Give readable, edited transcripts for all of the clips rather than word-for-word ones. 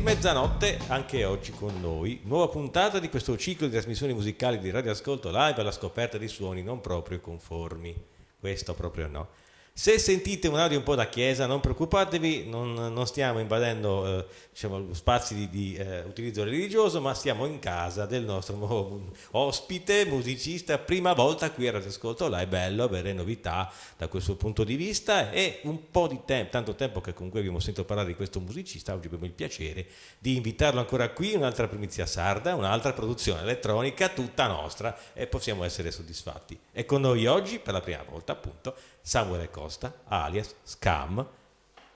Mezzanotte anche oggi con noi, nuova puntata di questo ciclo di trasmissioni musicali di Radio Ascolto Live alla scoperta di suoni non proprio conformi. Questo proprio no. Se sentite un audio un po' da chiesa, non preoccupatevi, non stiamo invadendo spazi di utilizzo religioso, ma stiamo in casa del nostro nuovo ospite, musicista, prima volta qui a Radio Ascolto Live. Bello avere novità da questo punto di vista e un po' di tempo, tanto tempo che comunque abbiamo sentito parlare di questo musicista, oggi abbiamo il piacere di invitarlo ancora qui, un'altra primizia sarda, un'altra produzione elettronica tutta nostra e possiamo essere soddisfatti. E con noi oggi per la prima volta appunto Samuele Costa, alias Scam.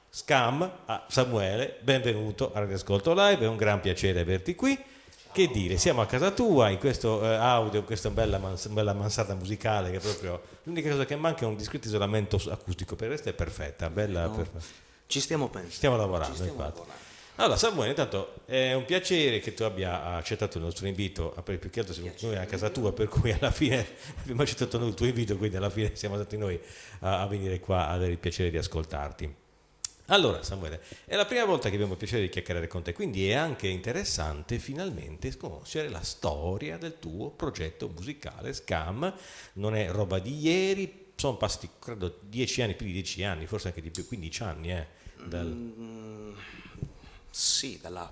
Samuele, benvenuto a Radio Ascolto Live, è un gran piacere averti qui. Che dire, siamo a casa tua in questo audio, in questa bella mansarda musicale che è proprio l'unica cosa che manca è un discreto isolamento acustico, per il resto è perfetta, bella. Ci stiamo pensando. Stiamo lavorando, infatti. Allora Samuele, intanto è un piacere che tu abbia accettato il nostro invito, per più che altro siamo noi a casa tua, per cui alla fine abbiamo accettato noi il tuo invito, quindi alla fine siamo stati noi a venire qua a avere il piacere di ascoltarti. Allora Samuele, è la prima volta che abbiamo il piacere di chiacchierare con te, quindi è anche interessante finalmente conoscere la storia del tuo progetto musicale Scam. Non è roba di ieri, sono passati credo 10 anni, più di 10 anni, forse anche di più, 15 anni Sì, dalla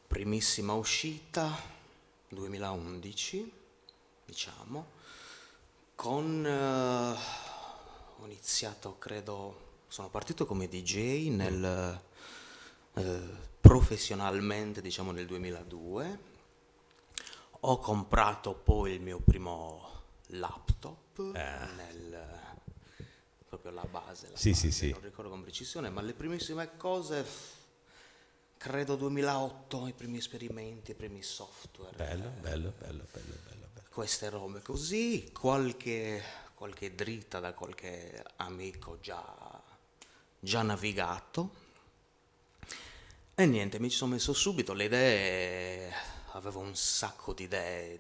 primissima uscita 2011, diciamo, ho iniziato, credo, sono partito come DJ professionalmente, diciamo, nel 2002. Ho comprato poi il mio primo laptop, proprio la base, sì. Non ricordo con precisione, ma le primissime cose, credo 2008, i primi esperimenti, i primi software. Bello. Queste robe così, qualche dritta da qualche amico già navigato. E niente, mi ci sono messo subito le idee, avevo un sacco di idee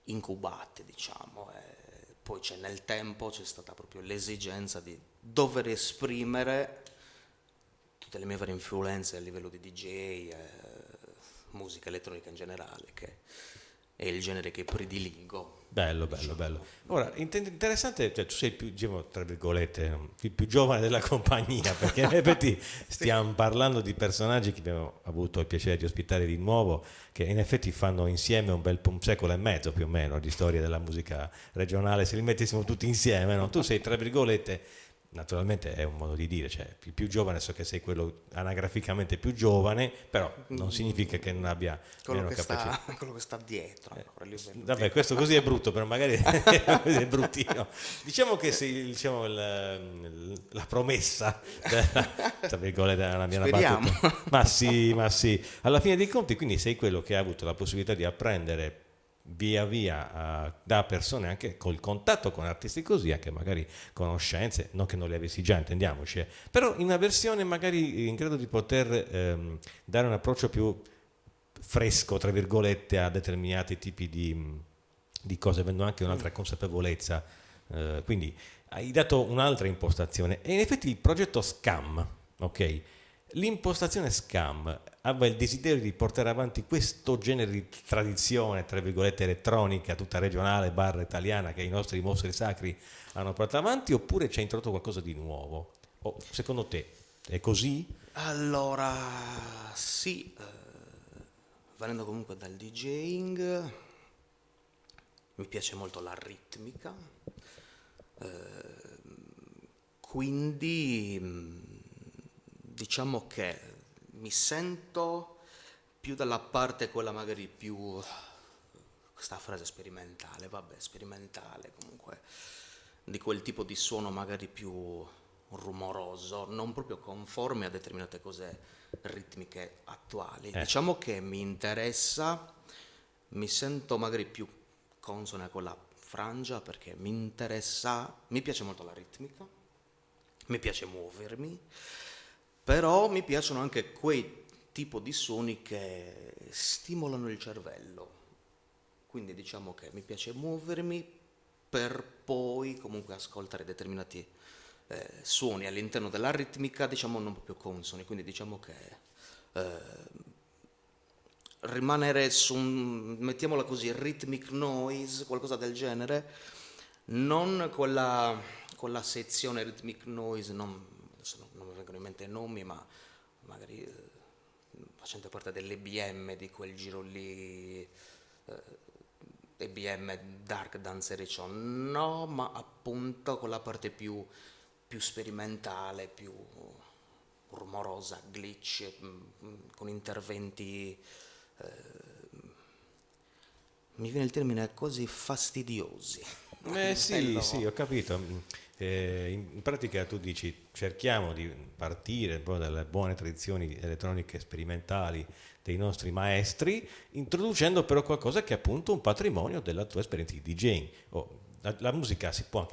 incubate, diciamo, e poi nel tempo c'è stata proprio l'esigenza di dover esprimere tutte le mie varie influenze a livello di DJ, musica elettronica in generale, che è il genere che prediligo. Bello. Ora, interessante, cioè, tu sei il più, diciamo, tra virgolette, il più giovane della compagnia, perché in effetti stiamo parlando di personaggi che abbiamo avuto il piacere di ospitare di nuovo, che in effetti fanno insieme un secolo e mezzo più o meno di storia della musica regionale, se li mettessimo tutti insieme, no? Tu sei, tra virgolette, naturalmente è un modo di dire, cioè il più giovane, so che sei quello anagraficamente più giovane, però non significa che non abbia meno capacità. Quello che sta dietro. Vabbè, questo così è brutto, però magari è bruttino. Diciamo che la promessa tra virgolette della mia Speriamo. battuta. Ma sì, alla fine dei conti quindi sei quello che ha avuto la possibilità di apprendere via via da persone anche col contatto con artisti così, anche magari conoscenze, non che non le avessi già, intendiamoci, però in una versione magari in grado di poter dare un approccio più fresco, tra virgolette, a determinati tipi di cose, avendo anche un'altra consapevolezza, quindi hai dato un'altra impostazione. E in effetti il progetto Scam, ok? L'impostazione Scam aveva il desiderio di portare avanti questo genere di tradizione, tra virgolette, elettronica, tutta regionale, / italiana, che i nostri mostri sacri hanno portato avanti, oppure ci ha introdotto qualcosa di nuovo? Secondo te è così? Allora, sì, venendo comunque dal DJing, mi piace molto la ritmica, quindi diciamo che mi sento più dalla parte quella magari più, questa frase sperimentale, comunque, di quel tipo di suono magari più rumoroso, non proprio conforme a determinate cose ritmiche attuali. Diciamo che mi interessa, mi sento magari più consone con la frangia perché mi piace molto la ritmica, mi piace muovermi, però mi piacciono anche quei tipo di suoni che stimolano il cervello. Quindi diciamo che mi piace muovermi per poi comunque ascoltare determinati suoni all'interno della ritmica, diciamo non proprio consoni, quindi diciamo che rimanere su mettiamola così, rhythmic noise, qualcosa del genere, non quella sezione rhythmic noise, adesso non mi vengono in mente i nomi, ma magari facente parte dell'EBM, di quel giro lì, EBM Dark Danceration, no, ma appunto con la parte più sperimentale, più rumorosa, glitch, con interventi, mi viene il termine, così fastidiosi. Sì, sì, ho capito. In pratica tu dici cerchiamo di partire un po' dalle buone tradizioni elettroniche sperimentali dei nostri maestri, introducendo però qualcosa che è appunto un patrimonio della tua esperienza di DJing. La musica si può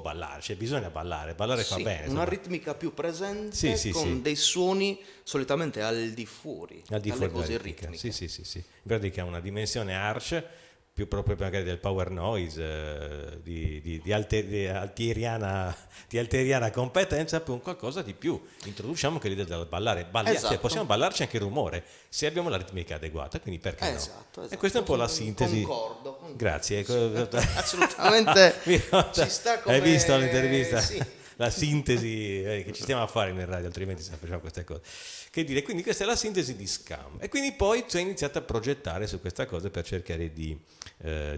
ballare, cioè bisogna ballare fa Sì, bene. una ritmica più presente, Sì, con sì. dei suoni solitamente al di fuori dalle cose della ritmiche. Sì. In pratica ha una dimensione arch più proprio magari del power noise, di alteriana competenza, per un qualcosa di più. Introduciamo che l'idea del ballare, cioè Esatto. possiamo ballarci anche il rumore se abbiamo la ritmica adeguata, quindi perché Esatto. no? E questa è un po' la sintesi. Concordo. Grazie. Assolutamente ci sta come... Hai visto l'intervista? Sì. La sintesi che ci stiamo a fare in radio, altrimenti se facciamo queste cose. Che dire, quindi questa è la sintesi di Scam. E quindi poi tu hai iniziato a progettare su questa cosa per cercare di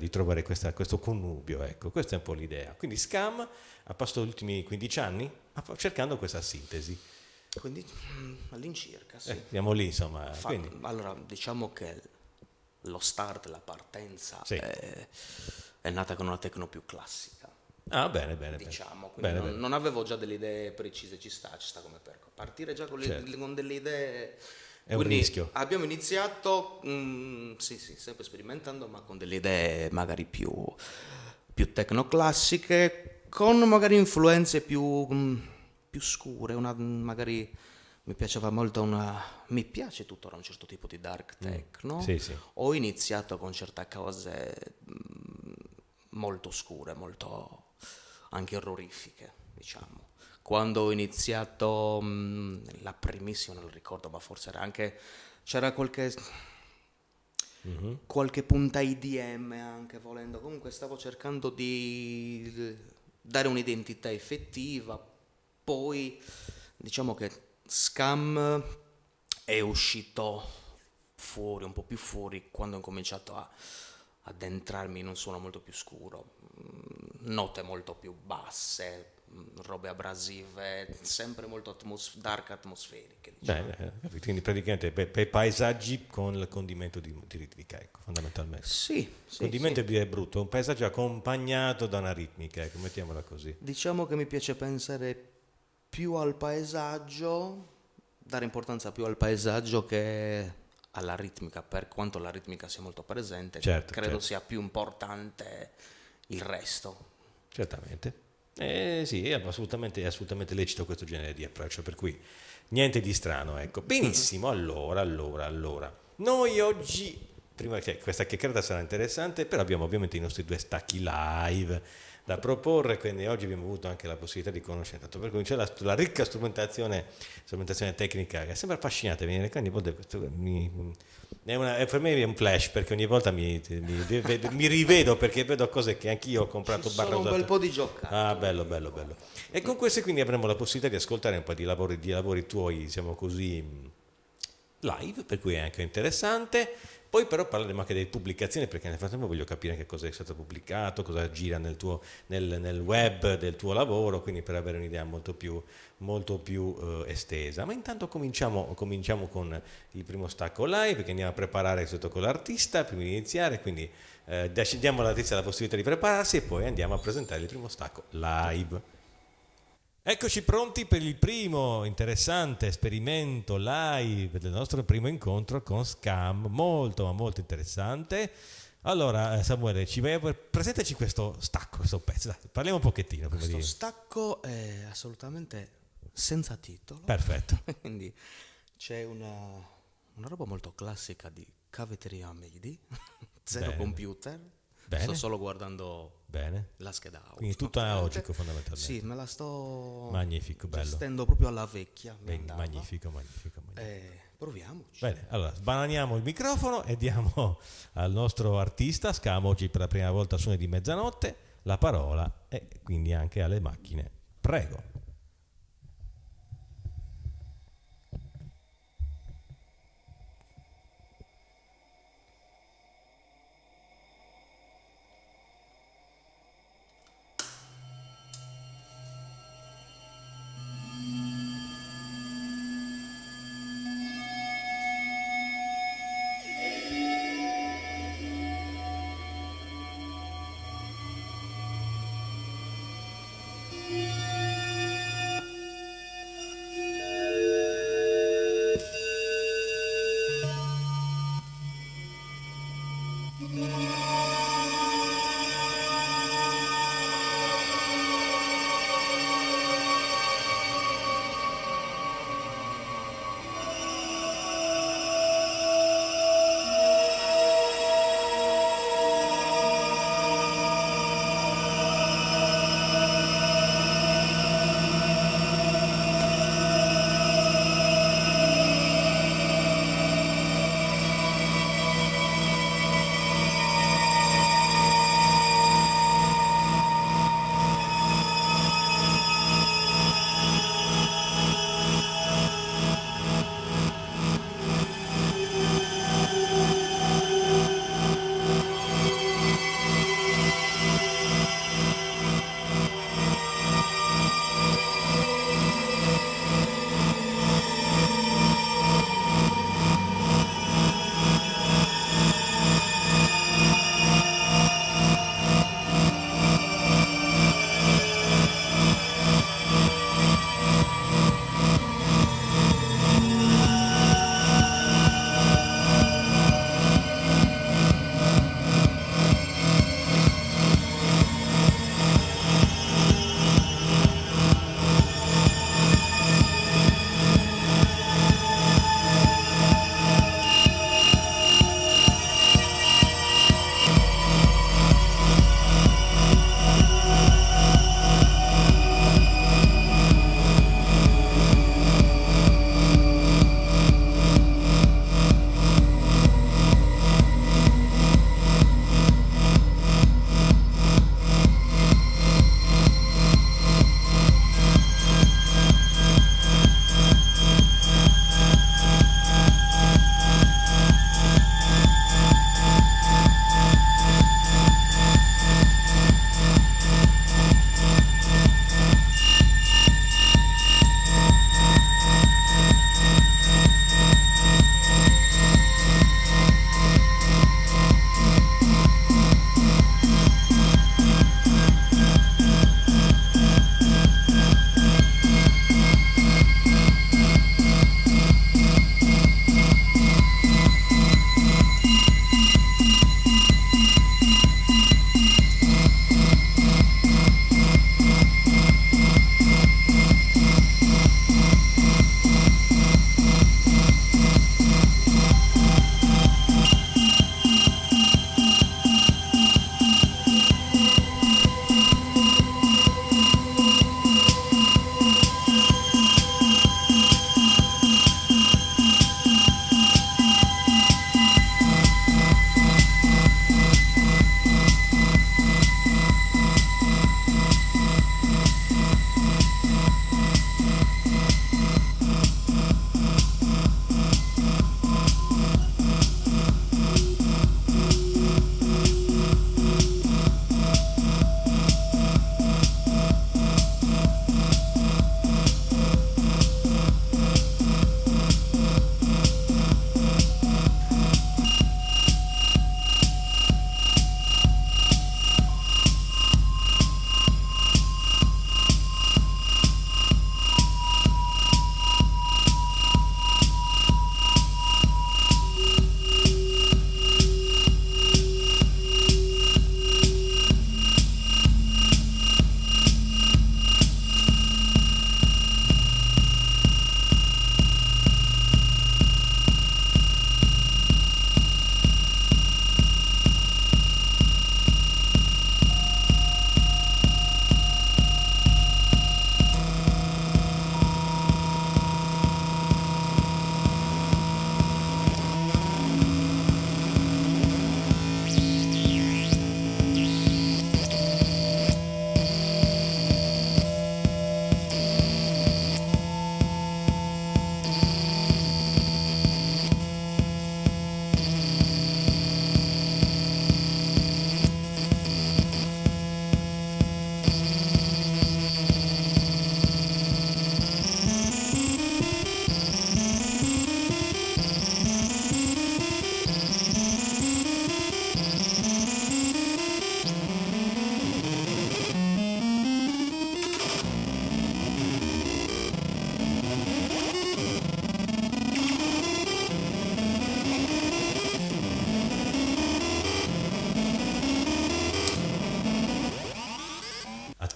trovare questo connubio. Ecco, questa è un po' l'idea. Quindi Scam ha passato gli ultimi 15 anni cercando questa sintesi. Quindi all'incirca, sì. Siamo lì, insomma. Quindi. Allora, diciamo che lo start, la partenza Sì. è nata con una techno più classica. Ah, bene. Diciamo, quindi Bene. non avevo già delle idee precise, ci sta come percorso. Partire già con, Certo. con delle idee È un rischio. Abbiamo iniziato, sì, sempre sperimentando, ma con delle idee magari più tecnoclassiche, con magari influenze più scure, magari mi piaceva molto mi piace tuttora un certo tipo di dark techno. Sì. Ho iniziato con certe cose molto scure, molto anche orrorifiche, diciamo. Quando ho iniziato la primissima, non lo ricordo, ma forse c'era qualche punta IDM anche, volendo. Comunque stavo cercando di dare un'identità effettiva. Poi diciamo che Scam è uscito fuori, un po' più fuori, quando ho cominciato ad entrarmi in un suono molto più scuro, note molto più basse, robe abrasive, sempre molto dark atmosferiche, diciamo. Bene, quindi praticamente paesaggi con il condimento di ritmica, ecco, fondamentalmente. Sì. Condimento è brutto, un paesaggio accompagnato da una ritmica, ecco, mettiamola così. Diciamo che mi piace pensare più al paesaggio, dare importanza più al paesaggio che alla ritmica, per quanto la ritmica sia molto presente, credo sia più importante il resto. Certamente. Sì, è assolutamente lecito questo genere di approccio, per cui niente di strano, ecco. Benissimo, allora. Noi oggi, prima che questa chiacchierata sarà interessante, però abbiamo ovviamente i nostri 2 stacchi live da proporre, quindi oggi abbiamo avuto anche la possibilità di conoscere, tanto per cui c'è la ricca strumentazione tecnica che è sempre affascinante, ogni volta per me è un flash, perché ogni volta mi rivedo, perché vedo cose che anch'io ho comprato. Ci sono un bel po' di giocattoli. Bello. E con queste quindi avremo la possibilità di ascoltare un po' di lavori tuoi, diciamo così, live, per cui è anche interessante. Poi però parleremo anche delle pubblicazioni, perché nel frattempo voglio capire che cosa è stato pubblicato, cosa gira nel web del tuo lavoro, quindi per avere un'idea molto più estesa. Ma intanto cominciamo con il primo stacco live, perché andiamo a preparare sotto con l'artista prima di iniziare, quindi diamo all'artista la possibilità di prepararsi e poi andiamo a presentare il primo stacco live. Eccoci pronti per il primo interessante esperimento live del nostro primo incontro con Scam, molto ma molto interessante. Allora Samuele, presentaci questo stacco, questo pezzo, dai, parliamo un pochettino prima Questo di... stacco è assolutamente senza titolo, Perfetto, quindi c'è una roba molto classica di cavetteria MIDI, zero Bene. computer, Bene. sto solo guardando bene. la scheda audio. Quindi tutto analogico fondamentalmente. Sì, me la sto Magnifico, bello. gestendo proprio alla vecchia. mi andava. Magnifico. Proviamoci. Bene, allora sbananiamo il microfono e diamo al nostro artista Scam, oggi per la prima volta a suoni di mezzanotte, la parola e quindi anche alle macchine. Prego.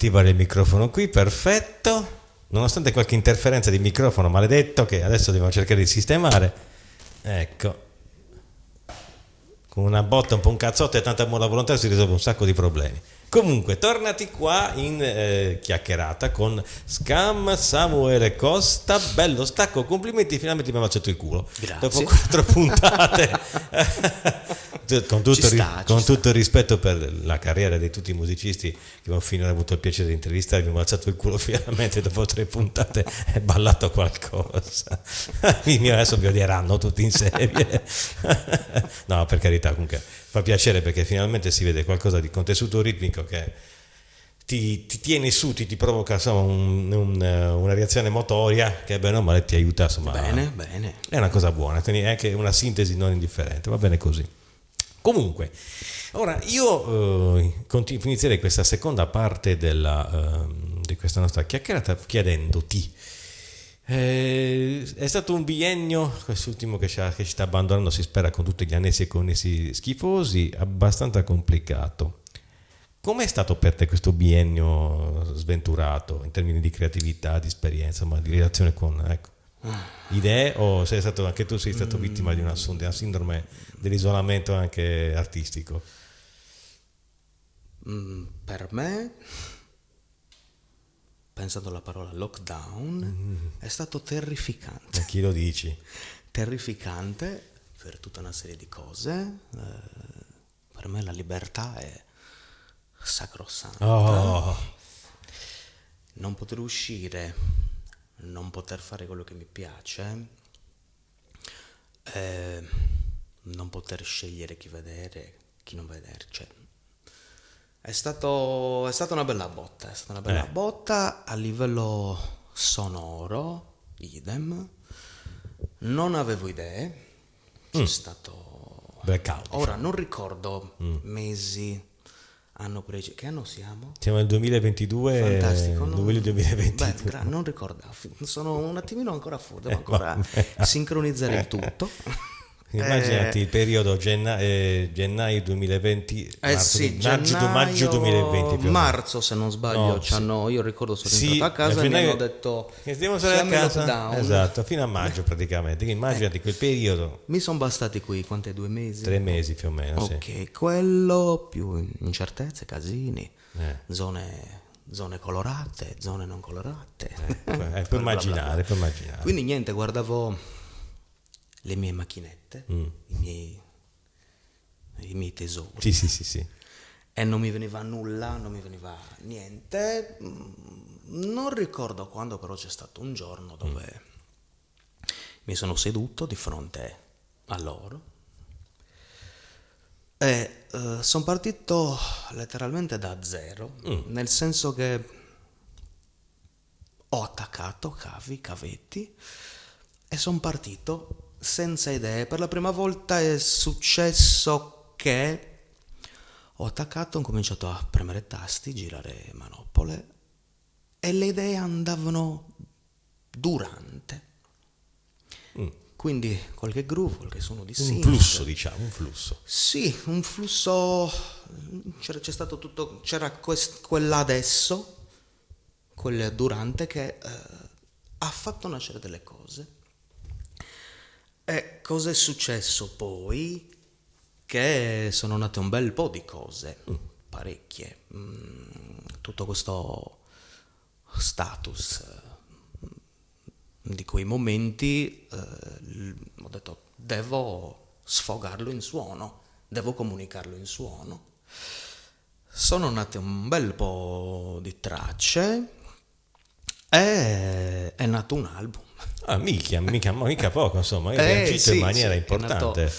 attivare il microfono qui, perfetto. Nonostante qualche interferenza di microfono maledetto che adesso dobbiamo cercare di sistemare. Ecco. Con una botta, un po' un cazzotto e tanta buona volontà si risolve un sacco di problemi. Comunque, tornati qua in chiacchierata con Scam Samuele Costa. Bello stacco, complimenti, finalmente mi ha baciato il culo. Grazie. Dopo 4 puntate. con tutto il rispetto per la carriera di tutti i musicisti che abbiamo finora avuto il piacere di intervistare, mi ha baciato il culo finalmente dopo 3 puntate è ballato qualcosa. Adesso mi odieranno tutti in serie. No, per carità, comunque fa piacere perché finalmente si vede qualcosa di contesuto ritmico che ti tiene su, ti provoca insomma una reazione motoria che bene o male ti aiuta, insomma. Bene. È una cosa buona, quindi è anche una sintesi non indifferente, va bene così. Comunque, ora io inizierei questa seconda parte di questa nostra chiacchierata chiedendoti. È stato un biennio, quest'ultimo che ci sta abbandonando, si spera, con tutti gli annessi e connessi schifosi, abbastanza complicato. Com'è stato per te questo biennio sventurato in termini di creatività, di esperienza, ma di relazione con idee, o sei stato anche tu vittima di una sindrome dell'isolamento anche artistico? Per me, pensando alla parola lockdown, è stato terrificante. A chi lo dici? Terrificante per tutta una serie di cose. Per me la libertà è sacrosanta. Non poter uscire, non poter fare quello che mi piace, non poter scegliere chi vedere, chi non vedere, cioè è stata una bella botta, botta a livello sonoro, idem. Non avevo idee, c'è stato blackout. Ora non ricordo mesi, anno preciso. Che anno siamo? Siamo nel 2022. Fantastico. 2022. Non ricordavo. Sono un attimino ancora fuori, devo ancora sincronizzare il tutto. Immaginati il periodo gennaio 2020, maggio 2020 più marzo se non sbaglio, io ricordo sono entrato a casa e mi hanno detto che stiamo stare a casa, lockdown. esatto, fino a maggio praticamente. Immaginati quel periodo. Mi sono bastati qui, quante, 2 mesi? 3 mesi più o meno. Ok, sì. Quello più incertezze, casini, zone colorate, zone non colorate. Puoi immaginare. Quindi niente, guardavo le mie macchinette, i miei tesori. Sì. E non mi veniva nulla, non mi veniva niente. Non ricordo quando, però c'è stato un giorno dove mi sono seduto di fronte a loro e sono partito letteralmente da zero, nel senso che ho attaccato cavetti e sono partito senza idee. Per la prima volta è successo che ho attaccato, ho cominciato a premere tasti, girare manopole e le idee andavano durante. Quindi qualche groove, qualche suono di synth. Un flusso. Sì, un flusso. C'è stato tutto, c'era quella adesso, quella durante che ha fatto nascere delle cose. E cosa è successo poi? Che sono nate un bel po' di cose, parecchie. Tutto questo status di quei momenti, ho detto devo sfogarlo in suono, devo comunicarlo in suono. Sono nate un bel po' di tracce e è nato un album. Mica poco, insomma, hai reagito in maniera importante.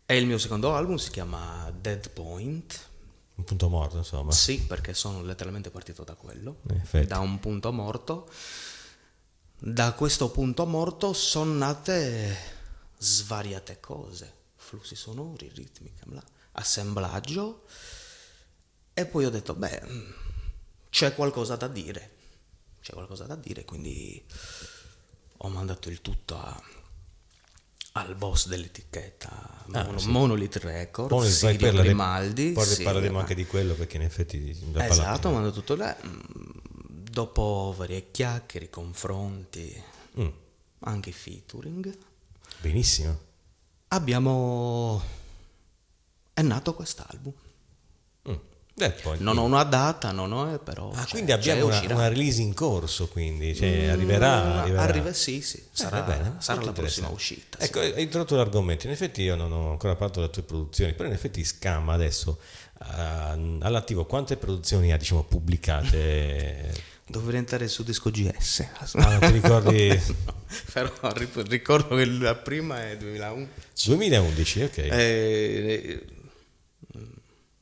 E il mio secondo album si chiama Dead Point. Un punto morto, insomma. Sì, perché sono letteralmente partito da quello, da un punto morto. Da questo punto morto sono nate svariate cose, flussi sonori, ritmica, assemblaggio, e poi ho detto, c'è qualcosa da dire, quindi ho mandato il tutto al boss dell'etichetta Sì. Monolith Records, Poi Silvio Grimaldi. poi Sì, parleremo anche di quello, perché in effetti esatto, mando tutto là. Dopo varie chiacchiere, confronti, Mm, anche featuring, benissimo. abbiamo... è nato quest'album. Mm. Poi, Non ho una data, non ho, però quindi abbiamo uscirà. una release in corso, quindi cioè, arriverà. Arriva, sì, sarà, bene, sarà molto la prossima interessante. uscita. Ecco, Sì. hai introdotto l'argomento. In effetti io non ho ancora parlato delle tue produzioni, però in effetti Scam adesso all'attivo quante produzioni ha, diciamo, pubblicate? Dovrei entrare su Disco GS. Non ti ricordi? No, però ricordo che la prima è 2001. 2011, ok.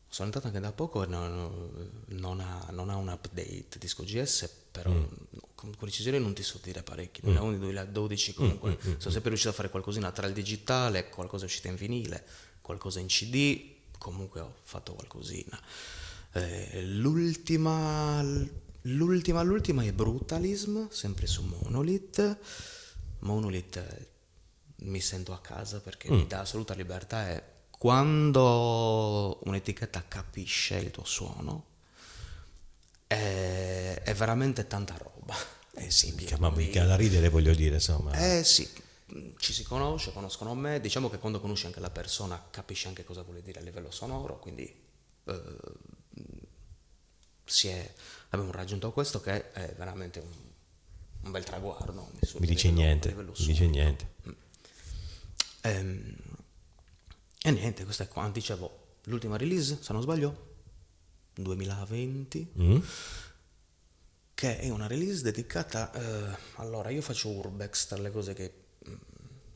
Sono entrato anche da poco e non ha un update Disco GS, però con precisione non ti so dire parecchi. 2011, 2012 comunque sono sempre riuscito a fare qualcosina tra il digitale, qualcosa è uscito in vinile, qualcosa in CD, comunque ho fatto qualcosina. L'ultima è Brutalism, sempre su Monolith. Mi sento a casa perché mi dà assoluta libertà e quando un'etichetta capisce il tuo suono è veramente tanta roba. Sì, mica da ridere, voglio dire, insomma. Sì, ci si conosce, conoscono me, diciamo che quando conosci anche la persona capisci anche cosa vuole dire a livello sonoro, quindi abbiamo raggiunto questo che è veramente un bel traguardo. Mi dice niente, mi dice niente. E niente, questo è qua, dicevo, l'ultima release, se non sbaglio, 2020, che è una release dedicata, allora io faccio urbex, tra le cose che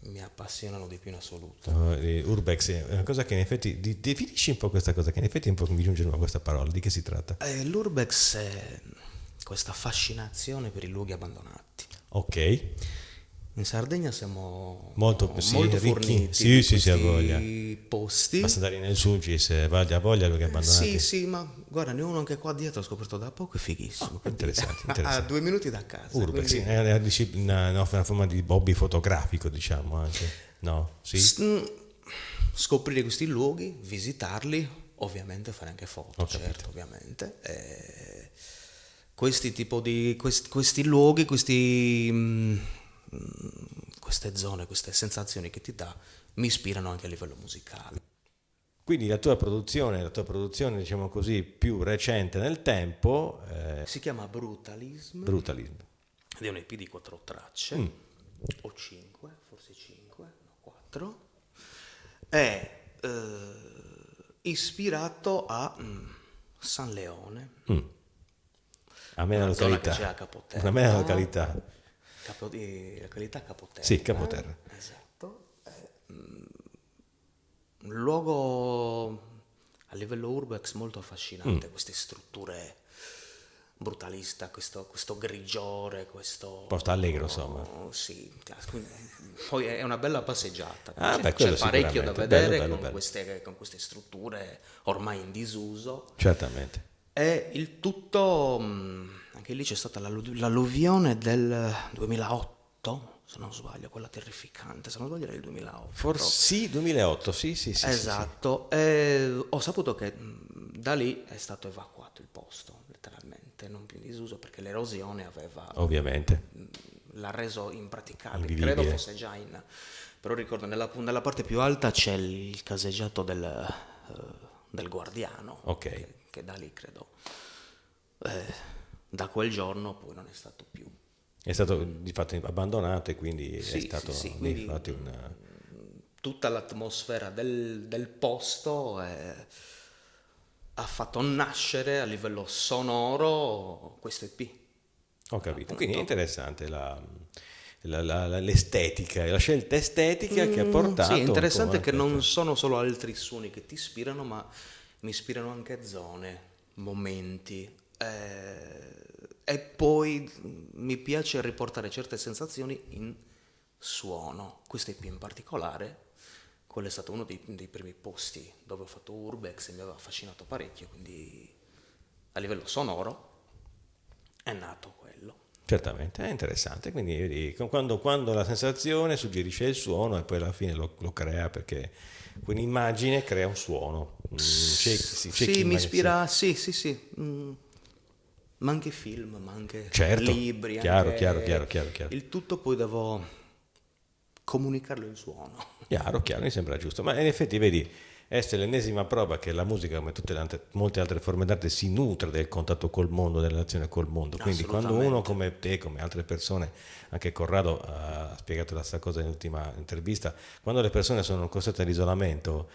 mi appassionano di più in assoluto. Urbex è una cosa che in effetti, definisci un po' questa cosa, che in effetti un po' mi giunge questa parola, di che si tratta? L'urbex è questa fascinazione per i luoghi abbandonati. Ok. In Sardegna siamo Molto forniti sì, di sì, ha voglia. questi posti. Basta andare nel Sugis, ha voglia luoghi abbandonati. Sì, ma guarda, ne ho uno anche qua dietro, ho scoperto da poco, è fighissimo. Interessante. A 2 minuti da casa. Urbex, quindi... sì, è una forma di hobby fotografico, diciamo anche. No? Sì? Scoprire questi luoghi, visitarli, ovviamente fare anche foto, Ho capito. certo, ovviamente. Questi luoghi, queste zone, queste sensazioni che ti dà, mi ispirano anche a livello musicale. Quindi la tua produzione, diciamo così, più recente nel tempo, Si chiama Brutalism, Brutalism. ed è un EP di 4 tracce, o 5, forse 5, no 4, è ispirato a San Leone, A me la una zona che località. c'è a Capoterra. A me la località. Località Capoterra. Sì, Capoterra. Esatto. Un luogo a livello urbex molto affascinante, queste strutture brutalista, questo grigiore, questo... Posto allegro, insomma. Sì, poi è una bella passeggiata, Quello c'è parecchio da sicuramente. vedere Bello. con queste strutture ormai in disuso. Certamente. E il tutto, anche lì c'è stata l'alluvione del 2008, se non sbaglio, quella terrificante, se non sbaglio era il 2008. Forse sì, 2008, sì. Esatto, e ho saputo che da lì è stato evacuato il posto, letteralmente, non più in disuso perché l'erosione Ovviamente. l'ha reso impraticabile, Invivibile. credo fosse già in... Però ricordo nella parte più alta c'è il caseggiato del Guardiano, Ok. che da lì credo, da quel giorno poi non è stato più. È stato di fatto abbandonato e quindi è Sì, stato sì, di quindi fatto tutta l'atmosfera del posto ha fatto nascere a livello sonoro questo EP. Ho capito. Quindi è interessante l'estetica, la scelta estetica che ha portato. Sì, è interessante un po' che a non sono solo altri suoni che ti ispirano, ma mi ispirano anche zone, momenti. E poi mi piace riportare certe sensazioni in suono. Questo EP in particolare, quello è stato uno dei primi posti dove ho fatto urbex e mi aveva affascinato parecchio, quindi a livello sonoro è nato quello. Certamente, è interessante. Quindi vedi, quando la sensazione suggerisce il suono e poi alla fine lo crea perché quell'immagine crea un suono. C'è chi Sì, mi magari ispira, sì, sì, sì. Ma anche film, ma anche certo, libri, chiaro, chiaro, anche chiaro, chiaro, chiaro. il tutto poi devo comunicarlo in suono. Chiaro, chiaro, mi sembra giusto. Ma in effetti, vedi, questa è l'ennesima prova che la musica, come tutte molte altre forme d'arte, si nutre del contatto col mondo, della relazione col mondo. Quindi quando uno Assolutamente. come te, come altre persone, anche Corrado ha spiegato la stessa cosa nell'ultima intervista, quando le persone sono costrette all'isolamento,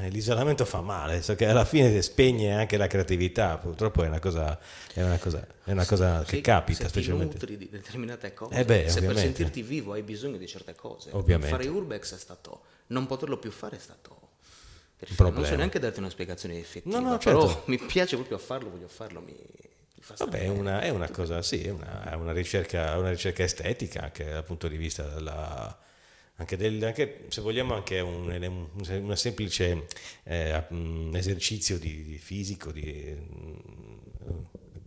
l'isolamento fa male, so che alla fine spegne anche la creatività, purtroppo è una cosa che Sì, capita, se ti specialmente. nutri di determinate cose, Beh, se per ovviamente, sentirti vivo hai bisogno di certe cose, ovviamente, fare Urbex è stato, non poterlo più fare è stato un terribile. Non so problema. neanche darti una spiegazione effettiva, No, no, però certo. mi piace proprio farlo, voglio farlo, mi fa stare Vabbè, bene. è una cosa, sì, è una ricerca estetica anche dal punto di vista anche se vogliamo anche una semplice esercizio di fisico, di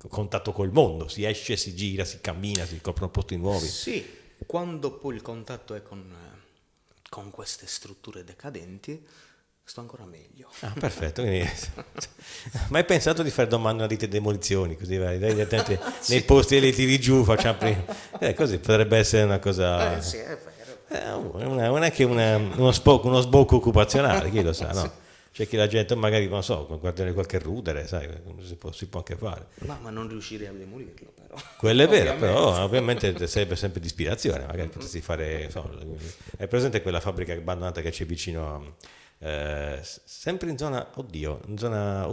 contatto col mondo, si esce, si gira, si cammina, si coprono posti nuovi. Sì, quando poi il contatto è con queste strutture decadenti, sto ancora meglio. Ah, perfetto. Quindi, mai pensato di fare domande a dite demolizioni, così vai attenti nei posti e li tiri giù, facciamo prima. Così potrebbe essere una cosa. Sì, è vero. Non è che uno sbocco occupazionale, chi lo sa, no? C'è chi la gente magari, non so, guardare qualche rudere, sai, si può anche fare. Ma non riuscirei a demolirlo, però. Quello è vero, Ovviamente. però ovviamente serve sempre di ispirazione, magari potresti fare, è presente quella fabbrica abbandonata che c'è vicino, sempre era in zona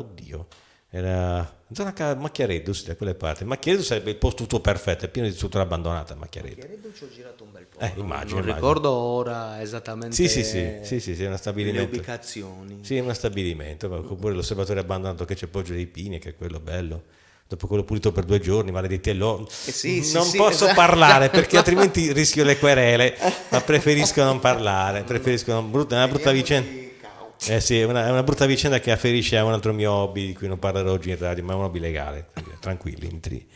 Macchiareddu, sì, da quelle parti. Macchiareddu sarebbe il posto tutto perfetto, è pieno di struttura abbandonata, Macchiareddu. Chiaredo ci ho girato un bel po'. Immagino. Non ricordo ora esattamente Sì, è uno le stabilimento. ubicazioni. Sì, è uno stabilimento, oppure l'osservatorio abbandonato che c'è Poggio dei Pini, che è quello bello. Dopo quello pulito per 2 giorni, maledetti non posso esatto. parlare perché altrimenti rischio le querele, ma preferisco non parlare, è una brutta vicenda. Sì, è una brutta vicenda che afferisce a un altro mio hobby di cui non parlerò oggi in radio, ma è un hobby legale, quindi tranquilli.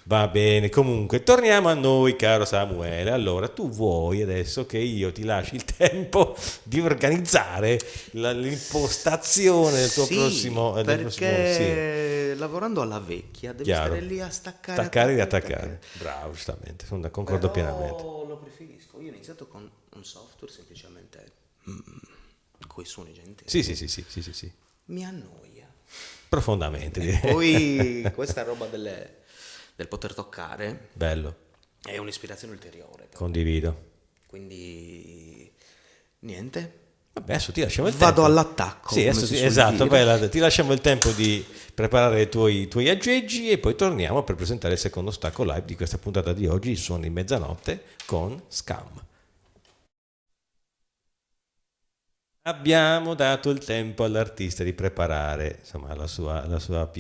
Va bene, comunque torniamo a noi, caro Samuele. Allora, tu vuoi adesso che io ti lasci il tempo di organizzare l'impostazione del tuo prossimo sì. Perché lavorando alla vecchia devi Chiaro. stare lì a staccare. Staccare e riattaccare. Bravo, giustamente, concordo pienamente. Lo preferisco. Io ho iniziato con un software semplicemente coi suoni gentili. Sì. Mi annoia. Profondamente. E poi questa roba del poter toccare Bello, è un'ispirazione ulteriore. condivido. Quindi niente. Vabbè, adesso ti lasciamo il tempo. Vado all'attacco. Sì, come si suol esatto, dire. ti lasciamo il tempo di preparare i tuoi aggeggi e poi torniamo per presentare il secondo stacco live di questa puntata di oggi, i suoni di mezzanotte con Scam. Abbiamo dato il tempo all'artista di preparare insomma, il suo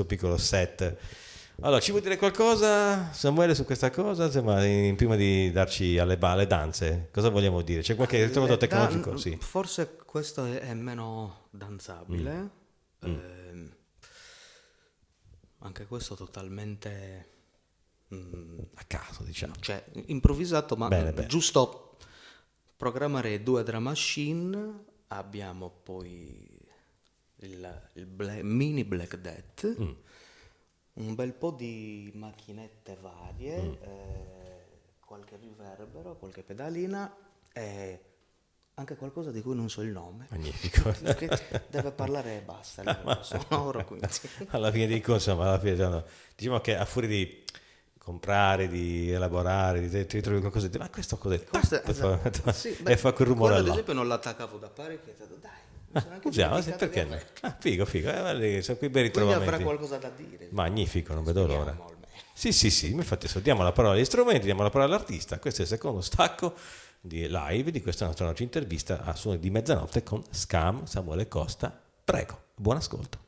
piccolo set. Allora, ci vuoi dire qualcosa, Samuele, su questa cosa? Insomma, prima di darci alle danze, cosa vogliamo dire? C'è qualche ritrovato tecnologico? Sì. Forse questo è meno danzabile. Anche questo totalmente A caso, diciamo. cioè improvvisato, ma Bene. giusto programmare 2 drum machine. Abbiamo poi il mini Black Death, un bel po' di macchinette varie, qualche riverbero, qualche pedalina e anche qualcosa di cui non so il nome. Magnifico. Che deve parlare e basta, il livello sonoro, quindi. Alla fine dei conti, insomma, diciamo che a fuori di comprare, di elaborare, ti trovi qualcosa di ma questo cos'è? Esatto. Sì, E fa quel rumore quello, ad là. esempio, non l'attaccavo da parecchio, ho detto, dai, mi sono anche Usiamo, sì, dimenticato perché di no? averlo. Figo, guarda, sono quei bei Quindi avrà ritrovamenti. qualcosa da dire. Magnifico, non vedo l'ora. Speriamo almeno. Sì, infatti adesso diamo la parola agli strumenti, diamo la parola all'artista. Questo è il secondo stacco di live di questa nostra oggi intervista a Suoni di Mezzanotte con Scam Samuele Costa. Prego, buon ascolto.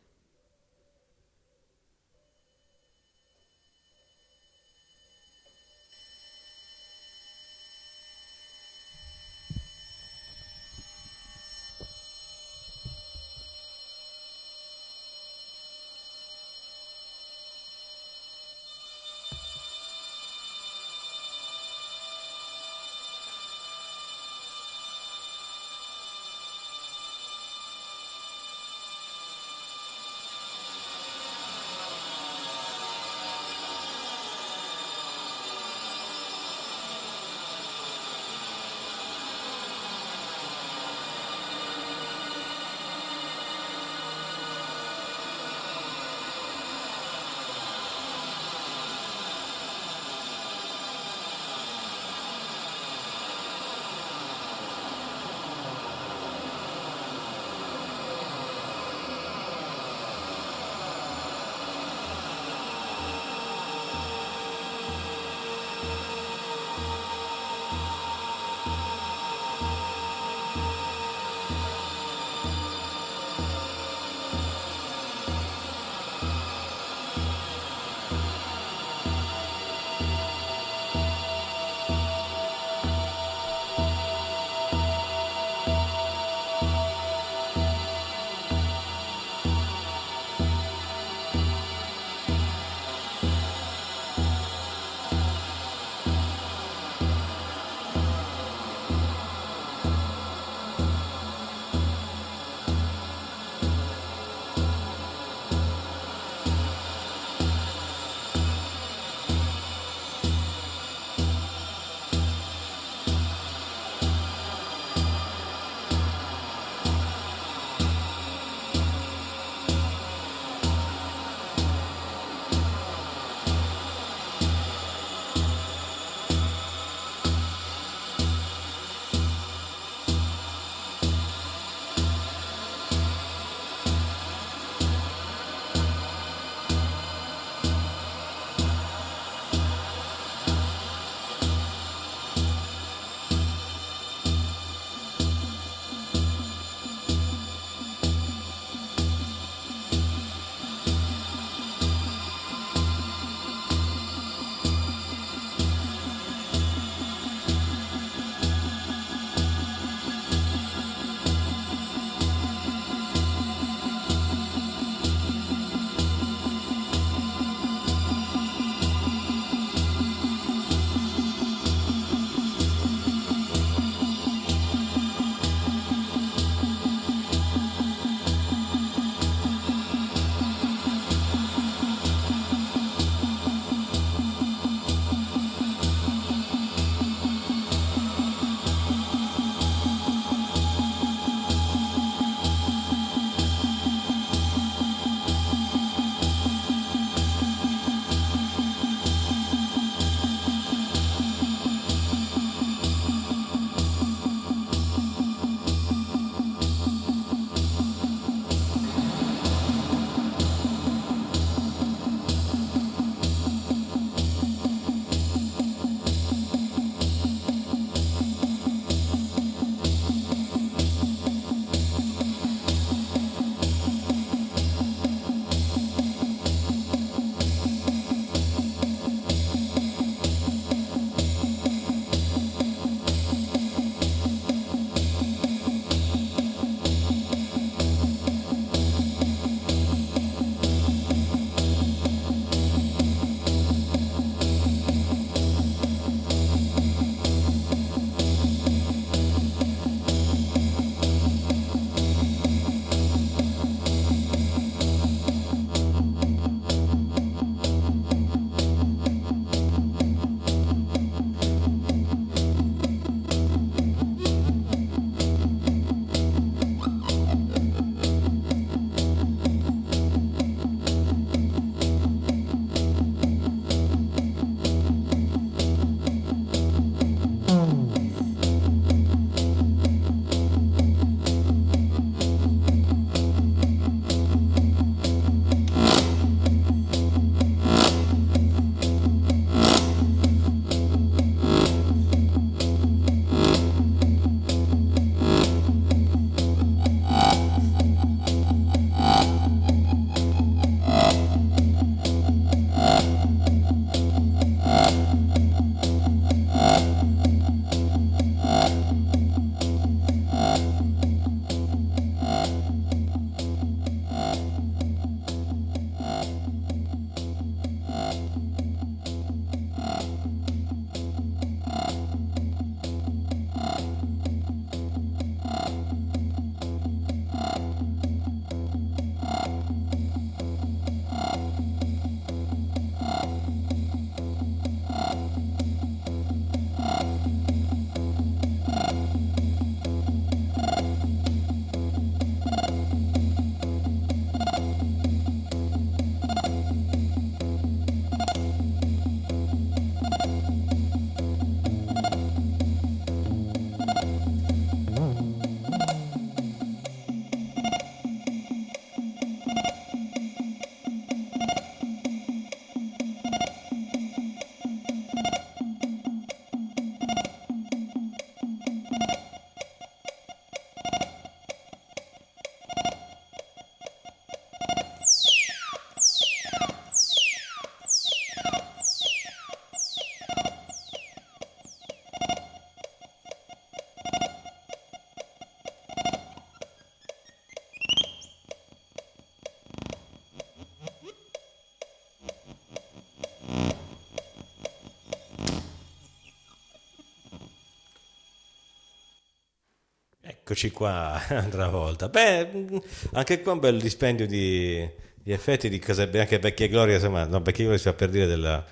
Eccoci qua un'altra volta. Beh, anche qua un bel dispendio di effetti di cose anche vecchie glorie, insomma, no, vecchie glorie si fa per dire della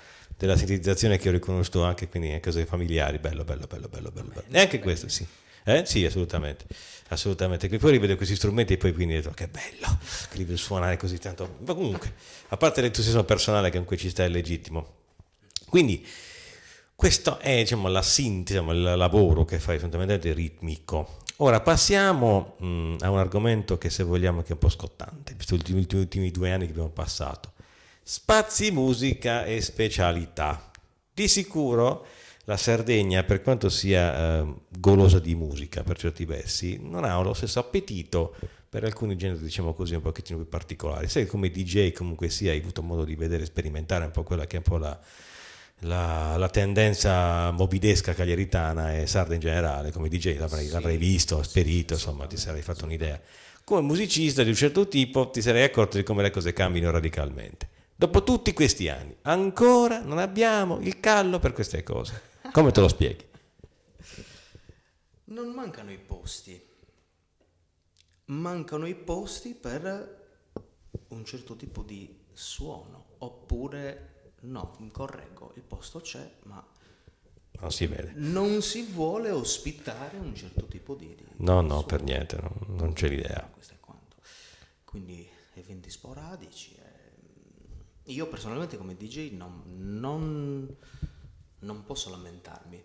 sintetizzazione che ho riconosciuto anche, quindi cose familiari, bello. E anche questo, sì. Sì, assolutamente. Assolutamente. Che poi rivedo questi strumenti e poi quindi ho detto che bello, che li vedo suonare così tanto. Ma comunque, a parte l'entusiasmo personale che comunque ci sta è legittimo. Quindi questo è, diciamo, la sintesi, diciamo, il lavoro che fai fondamentalmente ritmico. Ora passiamo a un argomento che, se vogliamo, che è un po' scottante, visto gli ultimi 2 anni che abbiamo passato. Spazi, musica e specialità. Di sicuro la Sardegna, per quanto sia golosa di musica per certi versi, non ha lo stesso appetito per alcuni generi, diciamo così, un pochettino più particolari. Sai, come DJ comunque sia, hai avuto modo di vedere, sperimentare un po' quella che è un po' la tendenza movidesca cagliaritana e sarda in generale. Come DJ l'avrai visto, esperito, insomma, ti sarei fatto un'idea. Come musicista di un certo tipo ti sarei accorto di come le cose cambino radicalmente. Dopo tutti questi anni ancora non abbiamo il callo per queste cose. Come te lo spieghi? Non mancano i posti. Mancano i posti per un certo tipo di suono, oppure no, correggo, il posto c'è, ma non si vede. Non si vuole ospitare un certo tipo di no, suono. Per niente, non c'è l'idea. Questo è quanto. Quindi eventi sporadici. Io personalmente come DJ non posso lamentarmi.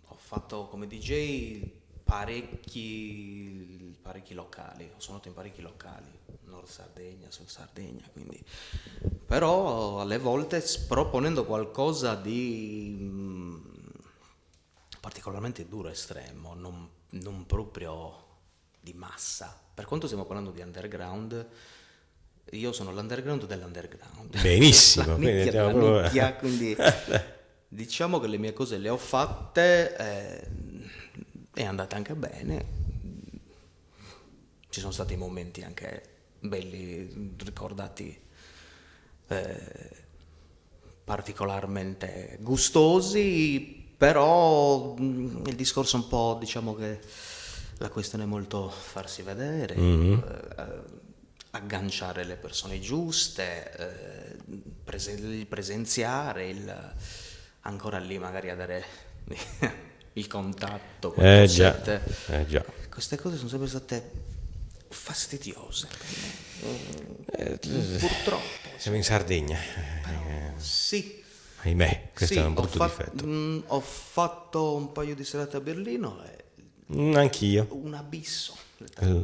Ho fatto come DJ parecchi locali, ho suonato in parecchi locali, Nord Sardegna, Sud Sardegna, quindi. Però alle volte proponendo qualcosa di particolarmente duro, estremo, non proprio di massa. Per quanto stiamo parlando di underground, io sono l'underground dell'underground. Benissimo, quindi diciamo che le mie cose le ho fatte, è andata anche bene. Ci sono stati momenti anche belli, ricordati, particolarmente gustosi, però il discorso un po', diciamo che la questione è molto farsi vedere, agganciare le persone giuste, presenziare, ancora lì magari a dare il contatto con le gente. Già. Queste cose sono sempre state fastidiose purtroppo. Siamo in Sardegna. Sì. Ahimè, questo è un brutto difetto. Ho fatto un paio di serate a Berlino e anch'io. un abisso.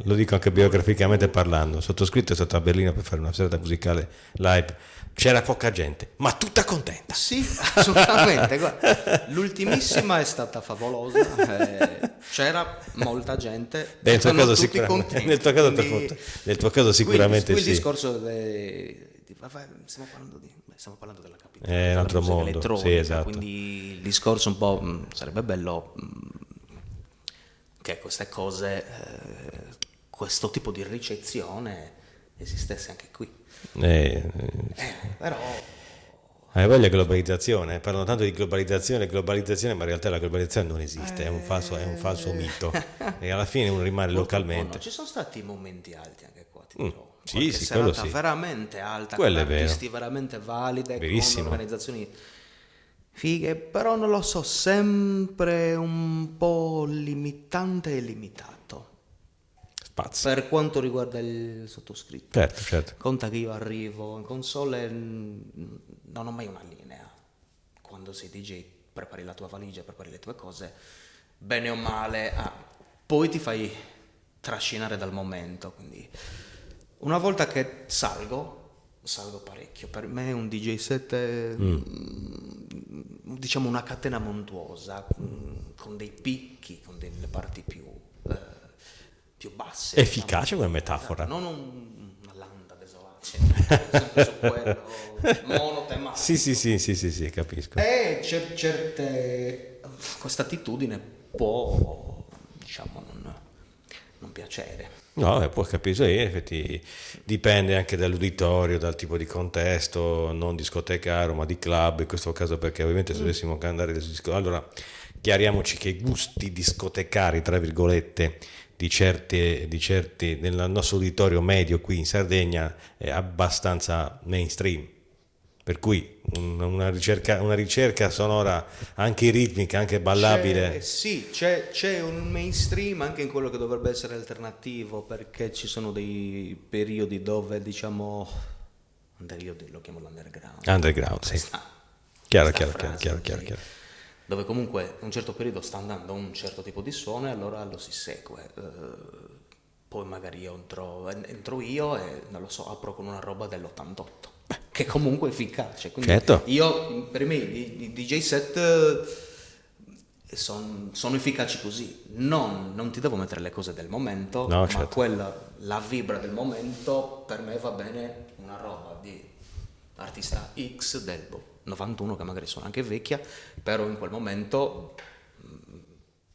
Lo dico anche biograficamente parlando. Sottoscritto è stato a Berlino per fare una serata musicale live. C'era poca gente, ma tutta contenta. Sì, assolutamente. Guarda, l'ultimissima è stata favolosa. C'era molta gente. Nel tuo caso sicuramente. Nel tuo caso sicuramente quindi, sì. Il discorso stiamo parlando della capitale. È un altro mondo. Sì, esatto. Quindi il discorso un po' sarebbe bello che queste cose, questo tipo di ricezione esistesse anche qui. Però hai voglia di globalizzazione, parlano tanto di globalizzazione, ma in realtà la globalizzazione non esiste, è un falso mito e alla fine uno rimane localmente. No. Ci sono stati momenti alti anche qua, sì, quello sì. Veramente alta, quello con artisti veramente valide, verissimo. Con organizzazioni fighe, però non lo so, sempre un po' limitante e limitato. Spazio. Per quanto riguarda il sottoscritto. Certo. Conta che io arrivo in console, non ho mai una linea. Quando sei DJ prepari la tua valigia, prepari le tue cose, bene o male, poi ti fai trascinare dal momento. Quindi una volta che salgo parecchio. Per me un DJ set è diciamo una catena montuosa, con dei picchi, con delle parti più basse. Efficace come metafora. Non una landa desolata, sempre su quello monotematico. Sì, capisco. E questa attitudine può, diciamo, non piacere. No, può capire, in effetti dipende anche dall'uditorio, dal tipo di contesto, non discotecario ma di club in questo caso, perché ovviamente se dovessimo andare allora chiariamoci che i gusti discotecari, tra virgolette, di certi nel nostro uditorio medio qui in Sardegna è abbastanza mainstream, per cui una ricerca sonora anche ritmica, anche ballabile. C'è un mainstream anche in quello che dovrebbe essere alternativo, perché ci sono dei periodi dove, diciamo, io lo chiamo Underground, sì. Chiaro. Dove comunque un certo periodo sta andando un certo tipo di suono e allora lo si segue. Poi magari entro io e, non lo so, apro con una roba dell'88, che comunque è efficace. Quindi certo. per me i DJ set sono efficaci così. Non ti devo mettere le cose del momento, no, ma certo. la vibra del momento, per me va bene una roba di artista X del 91, che magari sono anche vecchia, però in quel momento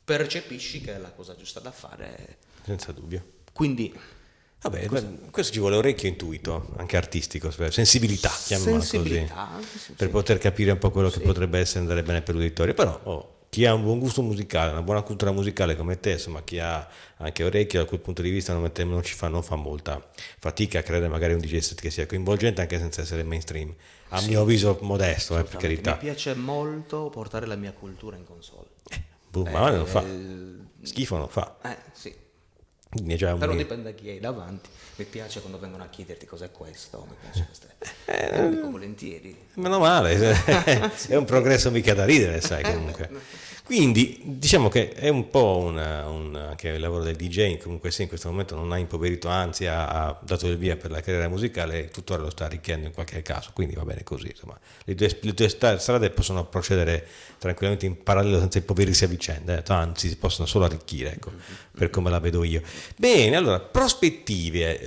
percepisci che è la cosa giusta da fare. Senza dubbio. Quindi vabbè, questo ci vuole orecchio intuito, anche artistico, sensibilità, chiamiamola così, per poter capire un po' quello che potrebbe essere andare bene per l'uditorio. Però chi ha un buon gusto musicale, una buona cultura musicale come te, insomma, chi ha anche orecchio da quel punto di vista non fa molta fatica a creare magari un DJ set che sia coinvolgente anche senza essere mainstream, a mio avviso modesto, per carità. Mi piace molto portare la mia cultura in console. Ma non fa, schifo non fa. Sì. Però dipende da chi hai davanti. Mi piace quando vengono a chiederti cos'è questo, mi piace lo dico volentieri. Meno male, è un progresso mica da ridere, sai, comunque. Quindi diciamo che è un po' anche il lavoro del DJ, comunque sì, in questo momento non ha impoverito, anzi ha dato il via per la carriera musicale e tuttora lo sta arricchendo in qualche caso, quindi va bene così, insomma. Le due strade possono procedere tranquillamente in parallelo senza impoverirsi a vicenda, anzi si possono solo arricchire, ecco, per come la vedo io. Bene, allora, prospettive,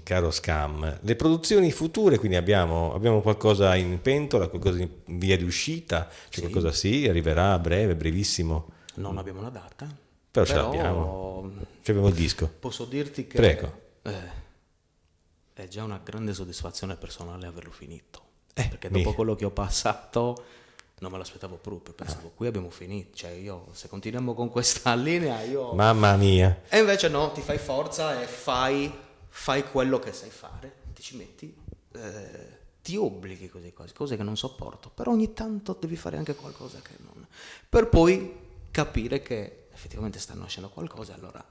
caro Scam, le produzioni future, quindi abbiamo qualcosa in pentola, qualcosa in via di uscita, c'è qualcosa arriverà a breve, brevissimo? Non abbiamo una data, però ce l'abbiamo, abbiamo il disco. Posso dirti che prego, è già una grande soddisfazione personale averlo finito, perché dopo quello che ho passato non me l'aspettavo proprio, pensavo qui abbiamo finito, cioè io se continuiamo con questa linea mamma mia, e invece no, ti fai forza e fai quello che sai fare, ti ci metti, ti obblighi cose che non sopporto, però ogni tanto devi fare anche qualcosa che non, per poi capire che effettivamente sta nascendo qualcosa. Allora,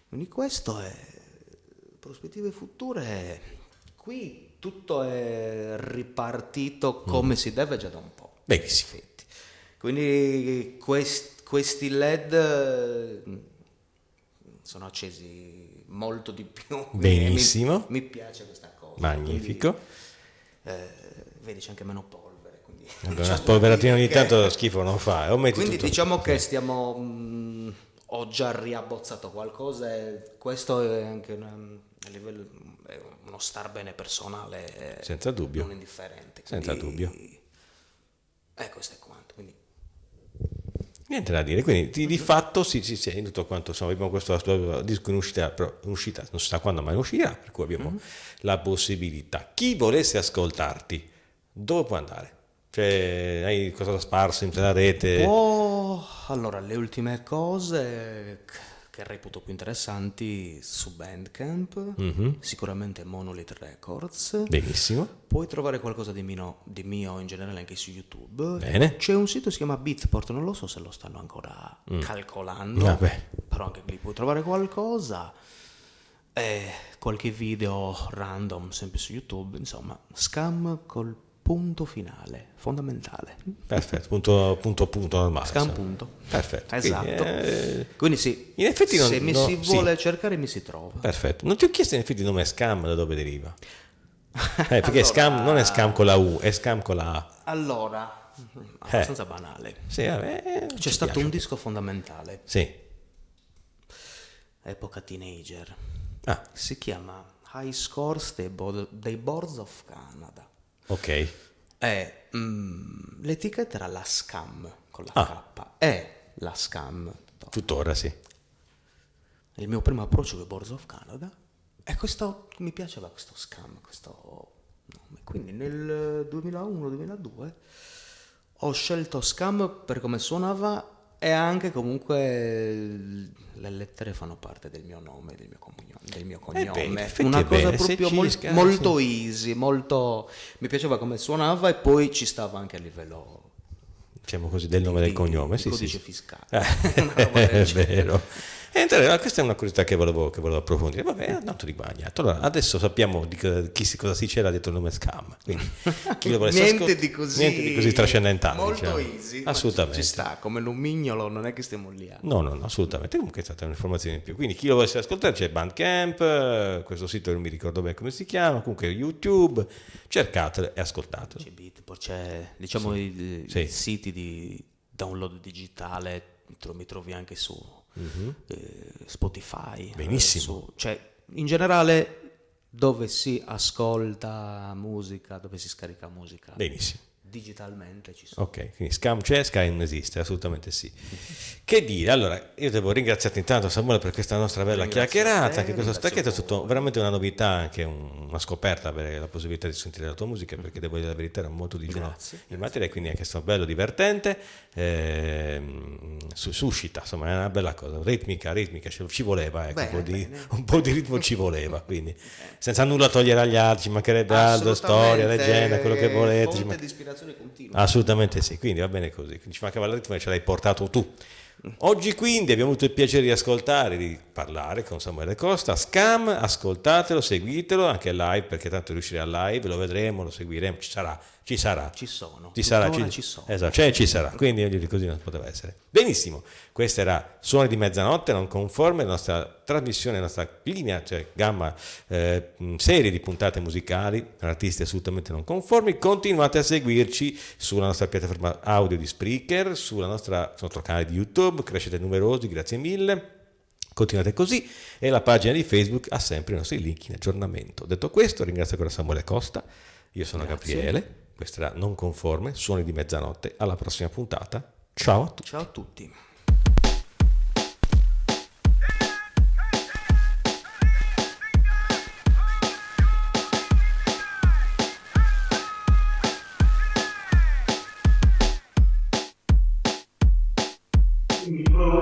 quindi questo è prospettive future, qui tutto è ripartito come si deve già da un po'. Benissimo. Quindi questi LED sono accesi molto di più. Benissimo. Mi piace questa cosa. Magnifico. Quindi, vedi, c'è anche meno polvere. Quindi, una spolveratina ogni tanto schifo non fa. Quindi diciamo che stiamo... ho già riabbozzato qualcosa e questo è anche a livello, è uno star bene personale. Senza dubbio. Non indifferente. Senza dubbio. Questo è quanto. Quindi niente da dire, quindi di fatto sì, in tutto quanto, insomma, abbiamo questo disco in uscita, però in uscita non si sa quando mai uscirà, per cui abbiamo la possibilità. Chi volesse ascoltarti, dove può andare? Cioè, hai cosa da sparso in la rete? Allora, le ultime cose che reputo più interessanti su Bandcamp, sicuramente Monolith Records. Benissimo. Puoi trovare qualcosa di mio in generale anche su YouTube. Bene. C'è un sito che si chiama Beatport, non lo so se lo stanno ancora calcolando, però anche lì puoi trovare qualcosa. Qualche video random sempre su YouTube, insomma, Scam col punto finale, fondamentale. Perfetto, punto normale. Scam punto. Perfetto. Esatto. Quindi sì, in effetti se mi si vuole cercare mi si trova. Perfetto. Non ti ho chiesto in effetti il nome Scam da dove deriva? Perché allora, Scam non è Scam con la U, è Scam con la A. Allora, abbastanza banale. Sì, c'è stato un disco fondamentale. Sì. Epoca teenager. Si chiama High Scores dei Boards of Canada. Ok. L'etichetta era la Scam con la K. È la Scam. Tuttora sì. Il mio primo approccio con i Boards of Canada. E questo mi piaceva, questo Scam, questo nome. Quindi nel 2001-2002 Ho scelto Scam per come suonava e anche comunque le lettere fanno parte del mio nome, del mio cognome. Una cosa proprio molto easy, molto... mi piaceva come suonava e poi ci stava anche a livello, diciamo così, del nome del cognome, sì, codice sì. fiscale. Una roba del vero. Questa è una curiosità che volevo approfondire. Vabbè, tanto di guadagnato. Allora, adesso sappiamo cosa si c'era dietro il nome Scam. Quindi, chi lo volesse niente di così trascendentale. Molto diciamo. easy. Assolutamente. Ci sta, come l'umignolo, non è che stiamo lì. No, assolutamente. Comunque è stata un'informazione in più. Quindi chi lo volesse ascoltare c'è Bandcamp, questo sito non mi ricordo bene come si chiama, comunque YouTube, cercatelo e ascoltatelo. C'è Beatport, c'è diciamo i siti di download digitale, mi trovi anche su Spotify. Benissimo. Cioè, in generale, dove si ascolta musica, dove si scarica musica. Benissimo. Digitalmente ci sono. Ok, quindi Scam c'è, Sky non esiste, assolutamente sì. Che dire, allora, io devo ringraziarti intanto Samuele per questa nostra bella chiacchierata, che cosa stacchetto è stato veramente una novità, anche una scoperta avere la possibilità di sentire la tua musica, perché devo dire la verità, era molto di giorno in materia, quindi anche stato bello, divertente, suscita, insomma, è una bella cosa, ritmica, ci voleva, ecco, un po' di ritmo ci voleva, quindi senza nulla togliere agli altri, ci mancherebbe altro, storia, leggenda, quello che volete. Fonte di ispirazione continua. Assolutamente sì, quindi va bene così, quindi ci mancava il ritmo e ce l'hai portato tu. Oggi quindi abbiamo avuto il piacere di ascoltare, di parlare con Samuele Costa. Scam, ascoltatelo, seguitelo anche live, perché tanto riuscire a live, lo vedremo, lo seguiremo, ci sarà. Ci sarà, esatto, ci sarà, quindi così non poteva essere. Benissimo, questa era Suoni di Mezzanotte, non conforme, la nostra trasmissione, la nostra linea, cioè gamma, serie di puntate musicali, artisti assolutamente non conformi. Continuate a seguirci sulla nostra piattaforma audio di Spreaker, sul nostro canale di YouTube, crescete numerosi, grazie mille. Continuate così, e la pagina di Facebook ha sempre i nostri link in aggiornamento. Detto questo, ringrazio ancora Samuele Costa, io sono Gabriele. Questo era Non Conforme, Suoni di Mezzanotte. Alla prossima puntata. Ciao a tutti. Ciao a tutti. Oh